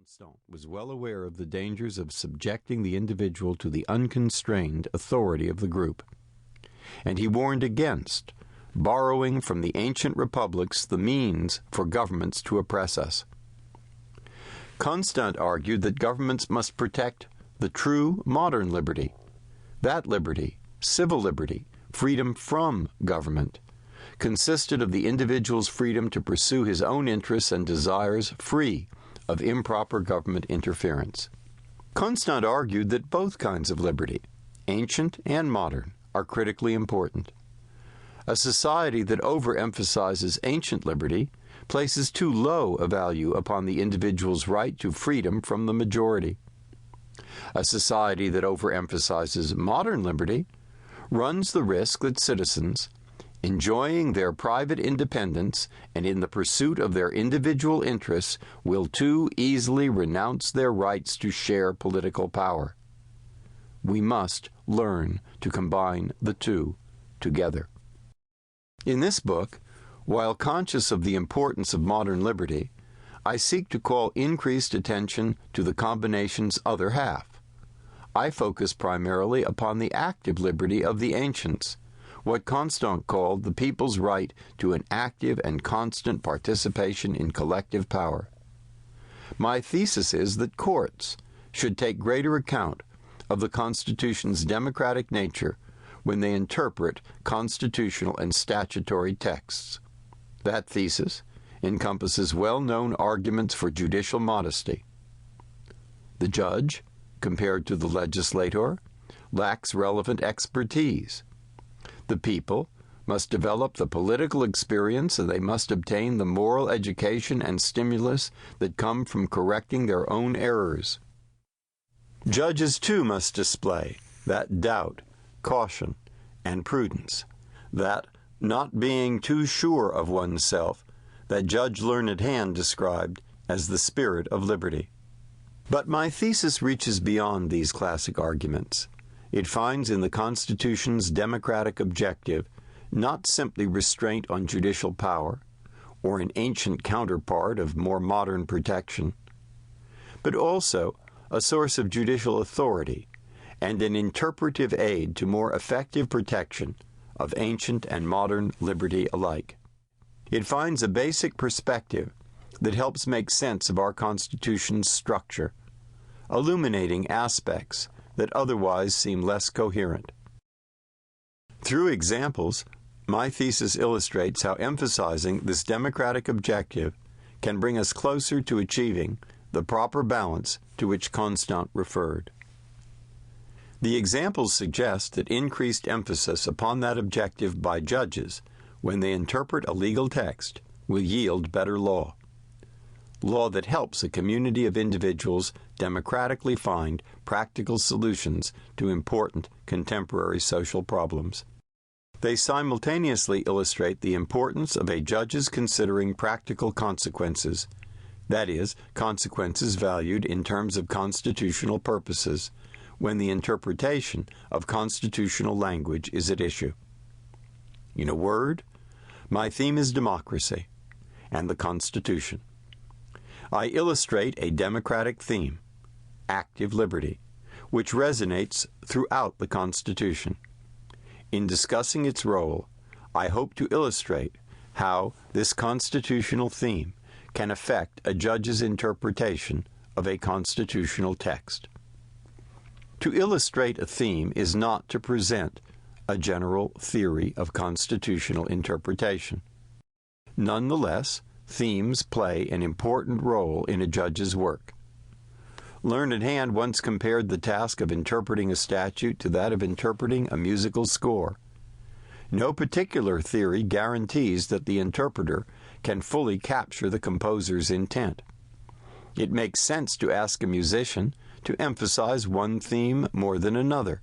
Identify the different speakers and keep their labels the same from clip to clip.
Speaker 1: Constant was well aware of the dangers of subjecting the individual to the unconstrained authority of the group, and he warned against borrowing from the ancient republics the means for governments to oppress us. Constant argued that governments must protect the true modern liberty, that liberty, civil liberty, freedom from government, consisted of the individual's freedom to pursue his own interests and desires free of improper government interference. Constant argued that both kinds of liberty, ancient and modern, are critically important. A society that overemphasizes ancient liberty places too low a value upon the individual's right to freedom from the majority. A society that overemphasizes modern liberty runs the risk that citizens, enjoying their private independence and in the pursuit of their individual interests, will too easily renounce their rights to share political power. We must learn to combine the two together. In this book, while conscious of the importance of modern liberty, I seek to call increased attention to the combination's other half. I focus primarily upon the active liberty of the ancients, what Constant called the people's right to an active and constant participation in collective power. My thesis is that courts should take greater account of the Constitution's democratic nature when they interpret constitutional and statutory texts. That thesis encompasses well-known arguments for judicial modesty. The judge, compared to the legislator, lacks relevant expertise. The people must develop the political experience and they must obtain the moral education and stimulus that come from correcting their own errors. Judges too must display that doubt, caution, and prudence, that not being too sure of oneself that Judge Learned Hand described as the spirit of liberty. But my thesis reaches beyond these classic arguments. It finds in the Constitution's democratic objective not simply restraint on judicial power, or an ancient counterpart of more modern protection, but also a source of judicial authority and an interpretive aid to more effective protection of ancient and modern liberty alike. It finds a basic perspective that helps make sense of our Constitution's structure, illuminating aspects that otherwise seem less coherent. Through examples, my thesis illustrates how emphasizing this democratic objective can bring us closer to achieving the proper balance to which Constant referred. The examples suggest that increased emphasis upon that objective by judges when they interpret a legal text will yield better law. Law that helps a community of individuals democratically find practical solutions to important contemporary social problems. They simultaneously illustrate the importance of a judge's considering practical consequences, that is, consequences valued in terms of constitutional purposes, when the interpretation of constitutional language is at issue. In a word, my theme is democracy and the Constitution. I illustrate a democratic theme, active liberty, which resonates throughout the Constitution. In discussing its role, I hope to illustrate how this constitutional theme can affect a judge's interpretation of a constitutional text. To illustrate a theme is not to present a general theory of constitutional interpretation. Nonetheless, themes play an important role in a judge's work. Learned Hand once compared the task of interpreting a statute to that of interpreting a musical score. No particular theory guarantees that the interpreter can fully capture the composer's intent. It makes sense to ask a musician to emphasize one theme more than another,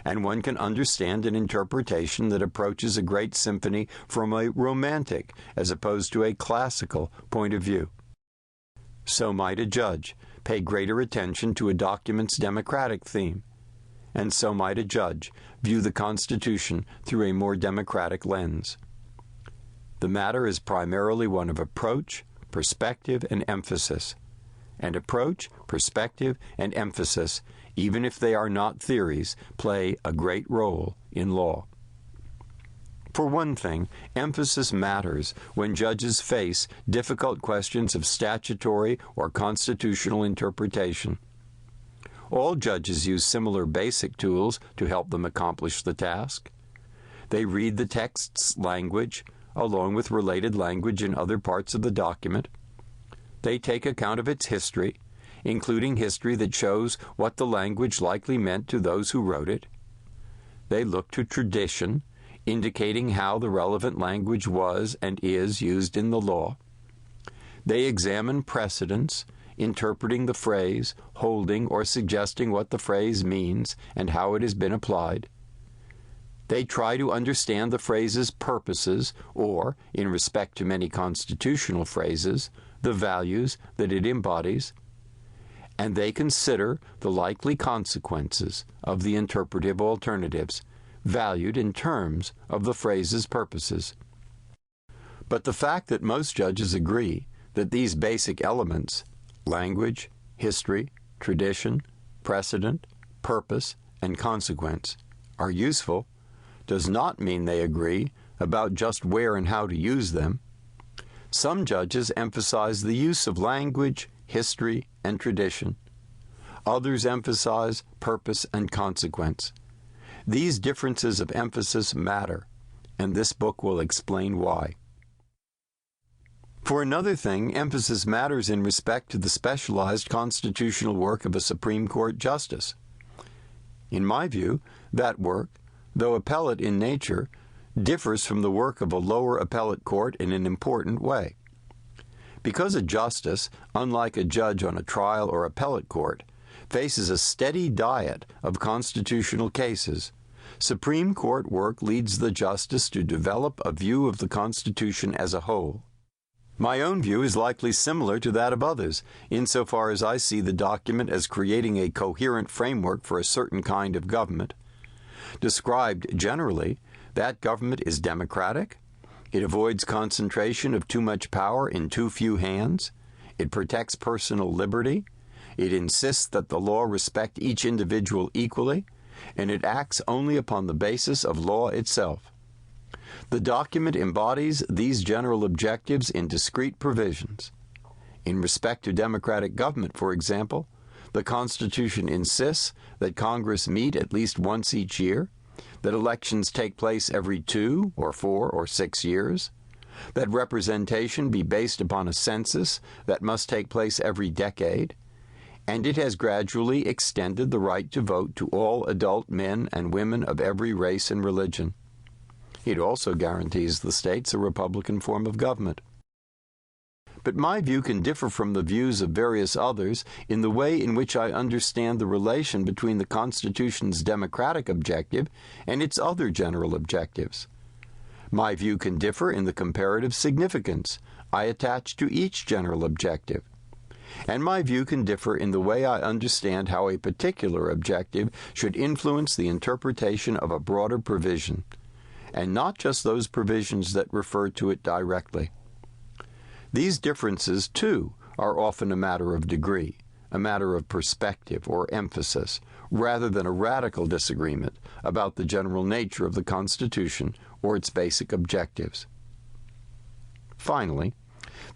Speaker 1: and one can understand an interpretation that approaches a great symphony from a romantic as opposed to a classical point of view. So might a judge pay greater attention to a document's democratic theme, and so might a judge view the Constitution through a more democratic lens. The matter is primarily one of approach, perspective, and emphasis, and approach, perspective, and emphasis, even if they are not theories, play a great role in law. For one thing, emphasis matters when judges face difficult questions of statutory or constitutional interpretation. All judges use similar basic tools to help them accomplish the task. They read the text's language, along with related language in other parts of the document. They take account of its history, including history that shows what the language likely meant to those who wrote it. They look to tradition, indicating how the relevant language was and is used in the law. They examine precedents, interpreting the phrase, holding or suggesting what the phrase means and how it has been applied. They try to understand the phrase's purposes, or, in respect to many constitutional phrases, the values that it embodies. And they consider the likely consequences of the interpretive alternatives, valued in terms of the phrase's purposes. But the fact that most judges agree that these basic elements, language, history, tradition, precedent, purpose, and consequence, are useful, does not mean they agree about just where and how to use them. Some judges emphasize the use of language, history, and tradition. Others emphasize purpose and consequence. These differences of emphasis matter, and this book will explain why. For another thing, emphasis matters in respect to the specialized constitutional work of a Supreme Court justice. In my view, that work, though appellate in nature, differs from the work of a lower appellate court in an important way. Because a justice, unlike a judge on a trial or appellate court, faces a steady diet of constitutional cases, Supreme Court work leads the justice to develop a view of the Constitution as a whole. My own view is likely similar to that of others, insofar as I see the document as creating a coherent framework for a certain kind of government. Described generally, that government is democratic, it avoids concentration of too much power in too few hands, it protects personal liberty, it insists that the law respect each individual equally, and it acts only upon the basis of law itself. The document embodies these general objectives in discrete provisions. In respect to democratic government, for example, the Constitution insists that Congress meet at least once each year, that elections take place every 2 or 4 or 6 years, that representation be based upon a census that must take place every decade, and it has gradually extended the right to vote to all adult men and women of every race and religion. It also guarantees the states a republican form of government. But my view can differ from the views of various others in the way in which I understand the relation between the Constitution's democratic objective and its other general objectives. My view can differ in the comparative significance I attach to each general objective. And my view can differ in the way I understand how a particular objective should influence the interpretation of a broader provision, and not just those provisions that refer to it directly. These differences, too, are often a matter of degree, a matter of perspective or emphasis, rather than a radical disagreement about the general nature of the Constitution or its basic objectives. Finally,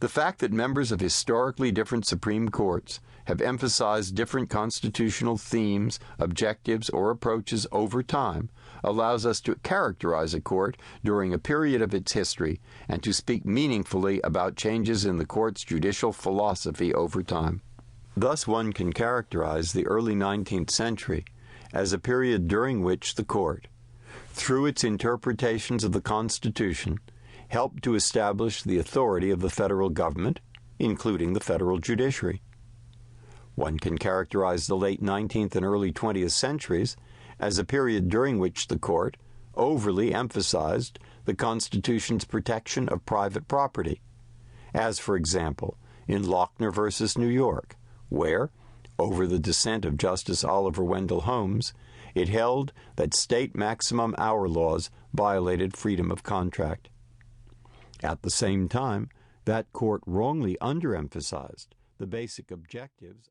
Speaker 1: the fact that members of historically different Supreme Courts have emphasized different constitutional themes, objectives, or approaches over time allows us to characterize a court during a period of its history and to speak meaningfully about changes in the court's judicial philosophy over time. Thus, one can characterize the early 19th century as a period during which the court, through its interpretations of the Constitution, helped to establish the authority of the federal government, including the federal judiciary. One can characterize the late 19th and early 20th centuries as a period during which the court overly emphasized the Constitution's protection of private property, as, for example, in Lochner versus New York, where, over the dissent of Justice Oliver Wendell Holmes, it held that state maximum hour laws violated freedom of contract. At the same time, that court wrongly underemphasized The basic objectives